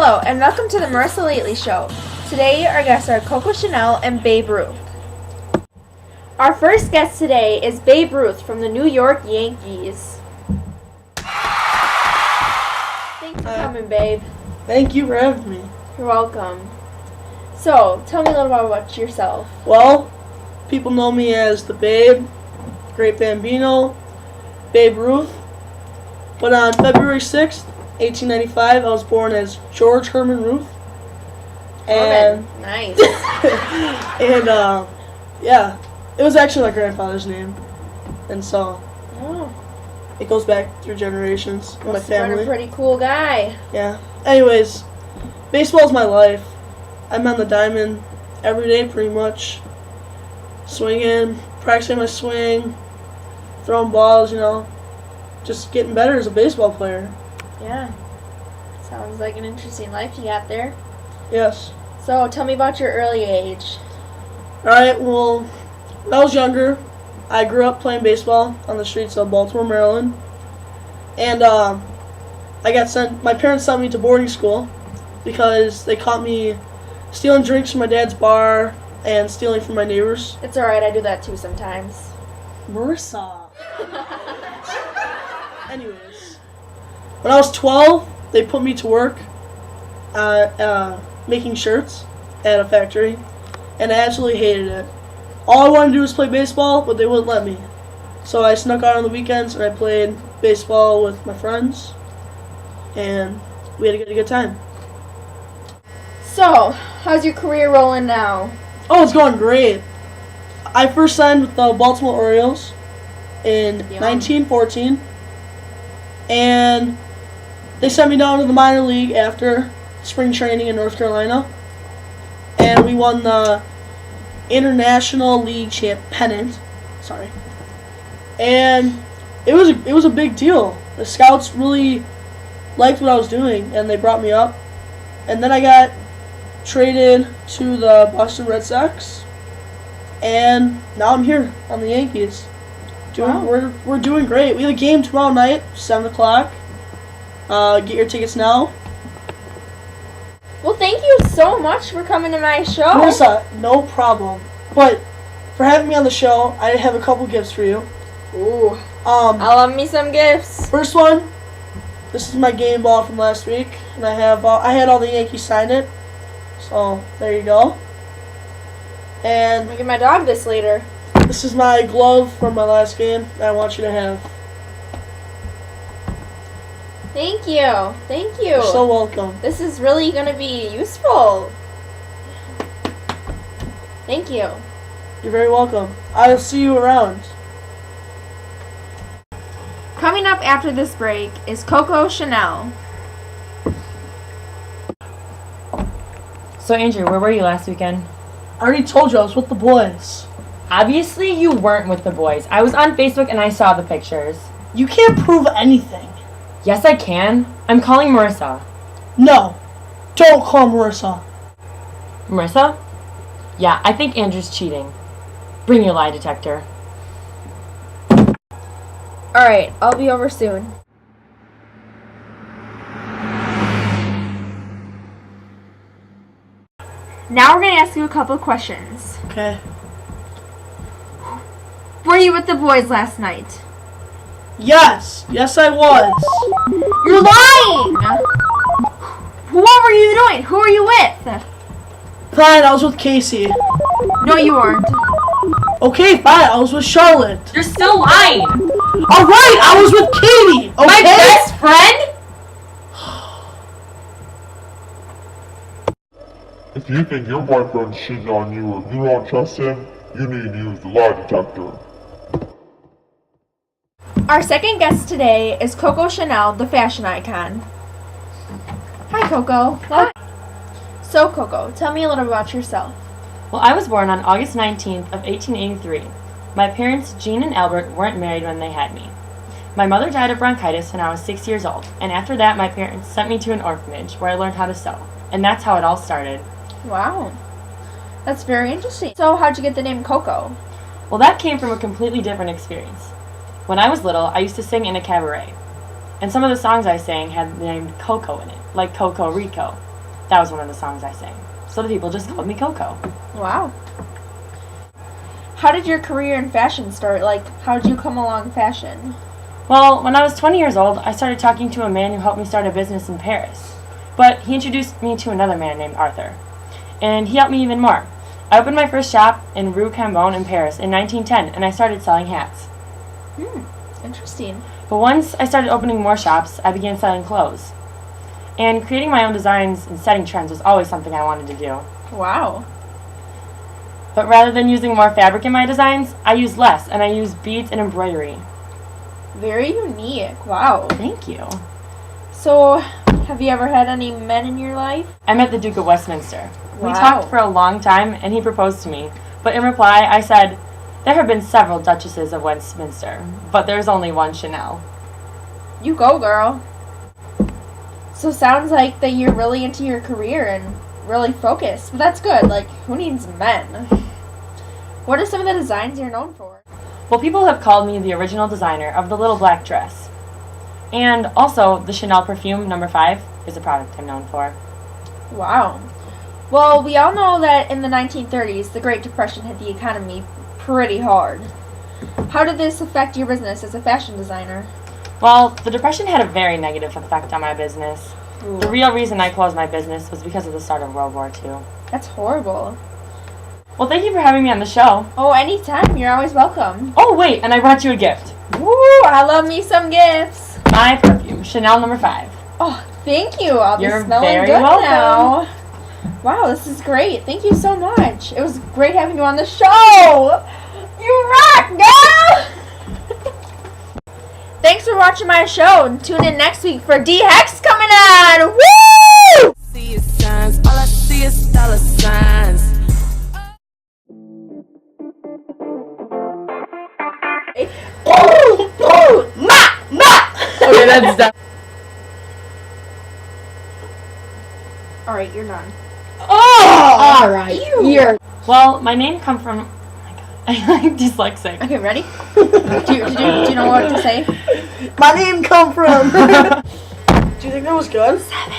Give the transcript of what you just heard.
Hello, and welcome to the Marissa Lately Show. Today, our guests are Coco Chanel and Babe Ruth. Our first guest today is Babe Ruth from the New York Yankees. Thanks for coming, Babe. Thank you for having me. You're welcome. So, tell me a little bit about yourself. Well, people know me as the Babe, Great Bambino, Babe Ruth. But on February 6th, 1895, I was born as George Herman Ruth. And Nice. and yeah, it was actually my grandfather's name, and so it goes back through generations in my family. You're a pretty cool guy. Yeah. Anyways, baseball's my life. I'm on the diamond every day, pretty much. Swinging, practicing my swing, throwing balls, just getting better as a baseball player. Yeah. Sounds like an interesting life you got there. Yes. So, tell me about your early age. Alright, well, when I was younger, I grew up playing baseball on the streets of Baltimore, Maryland. And my parents sent me to boarding school because they caught me stealing drinks from my dad's bar and stealing from my neighbors. It's alright, I do that too sometimes. Marissa. Anyways, when I was 12, they put me to work making shirts at a factory, and I absolutely hated it. All I wanted to do was play baseball, but they wouldn't let me. So I snuck out on the weekends and I played baseball with my friends, and we had a good time. So, how's your career rolling now? Oh, it's going great. I first signed with the Baltimore Orioles in 1914, and they sent me down to the minor league after spring training in North Carolina, and we won the International League pennant. Sorry, and it was a big deal. The scouts really liked what I was doing, and they brought me up, and then I got traded to the Boston Red Sox, and now I'm here on the Yankees. We're doing great. We have a game tomorrow night, 7 o'clock. Get your tickets now. Well, thank you so much for coming to my show. Marissa, no problem. But for having me on the show, I have a couple gifts for you. Ooh. I love me some gifts. First one, this is my game ball from last week, and I had all the Yankees sign it. So there you go. And I'm gonna give my dog this later. this is my glove from my last game that I want you to have. Thank you. Thank you. You're so welcome. This is really going to be useful. Thank you. You're very welcome. I'll see you around. Coming up after this break is Coco Chanel. So, Andrew, where were you last weekend? I already told you I was with the boys. Obviously, you weren't with the boys. I was on Facebook and I saw the pictures. You can't prove anything. Yes, I can. I'm calling Marissa. No, don't call Marissa. Marissa? Yeah, I think Andrew's cheating. Bring your lie detector. Alright, I'll be over soon. Now we're going to ask you a couple of questions. Okay. Were you with the boys last night? Yes I was. You're lying! What were you doing? Who were you with? Fine, I was with Casey. No, you weren't. Okay, fine, I was with Charlotte. You're still lying! Alright, I was with Katie, okay? My best friend? If you think your boyfriend's cheating on you or you don't trust him, you need to use the lie detector. Our second guest today is Coco Chanel, the fashion icon. Hi, Coco. Hi. So, Coco, tell me a little about yourself. Well, I was born on August 19th of 1883. My parents, Jean and Albert, weren't married when they had me. My mother died of bronchitis when I was 6 years old, and after that my parents sent me to an orphanage where I learned how to sew. And that's how it all started. Wow. That's very interesting. So, how'd you get the name Coco? Well, that came from a completely different experience. When I was little, I used to sing in a cabaret. And some of the songs I sang had the name Coco in it, like Coco Rico. that was one of the songs I sang. So the people just called me Coco. Wow. How did your career in fashion start? Like, how did you come along fashion? Well, when I was 20 years old, I started talking to a man who helped me start a business in Paris. But he introduced me to another man named Arthur. And he helped me even more. I opened my first shop in Rue Cambon in Paris in 1910, and I started selling hats. Interesting. But once I started opening more shops, I began selling clothes. And creating my own designs and setting trends was always something I wanted to do. Wow. But rather than using more fabric in my designs, I used less, and I used beads and embroidery. Very unique. Wow. Thank you. So, have you ever had any men in your life? I met the Duke of Westminster. We Wow. talked for a long time, and he proposed to me. But in reply, I said, there have been several Duchesses of Westminster, but there's only one Chanel. You go, girl. So sounds like that you're really into your career and really focused. But that's good. Like, who needs men? What are some of the designs you're known for? Well, people have called me the original designer of the little black dress. And also, the Chanel perfume No. 5 is a product I'm known for. Wow. Well, we all know that in the 1930s, the Great Depression hit the economy pretty hard. How did this affect your business as a fashion designer? Well, the Depression had a very negative effect on my business. The real reason I closed my business was because of the start of World War II. That's horrible. Well, thank you for having me on the show. Oh, anytime. You're always welcome. Oh, wait, and I brought you a gift. Woo! I love me some gifts. My perfume, Chanel No. 5. Oh, thank you. I'll be You're smelling very good welcome. now. Wow, this is great. Thank you so much. It was great having you on the show. You rock, girl! Thanks for watching my show, and tune in next week for D-Hex coming on. Woo! See is signs, all I see is dollar signs. Okay, that's done. All right, you're done. Oh! Alright, you're... Well, my name comes from... Oh my god, I'm dyslexic. Okay, ready? do you know what to say? My name come from. Do you think that was good? 7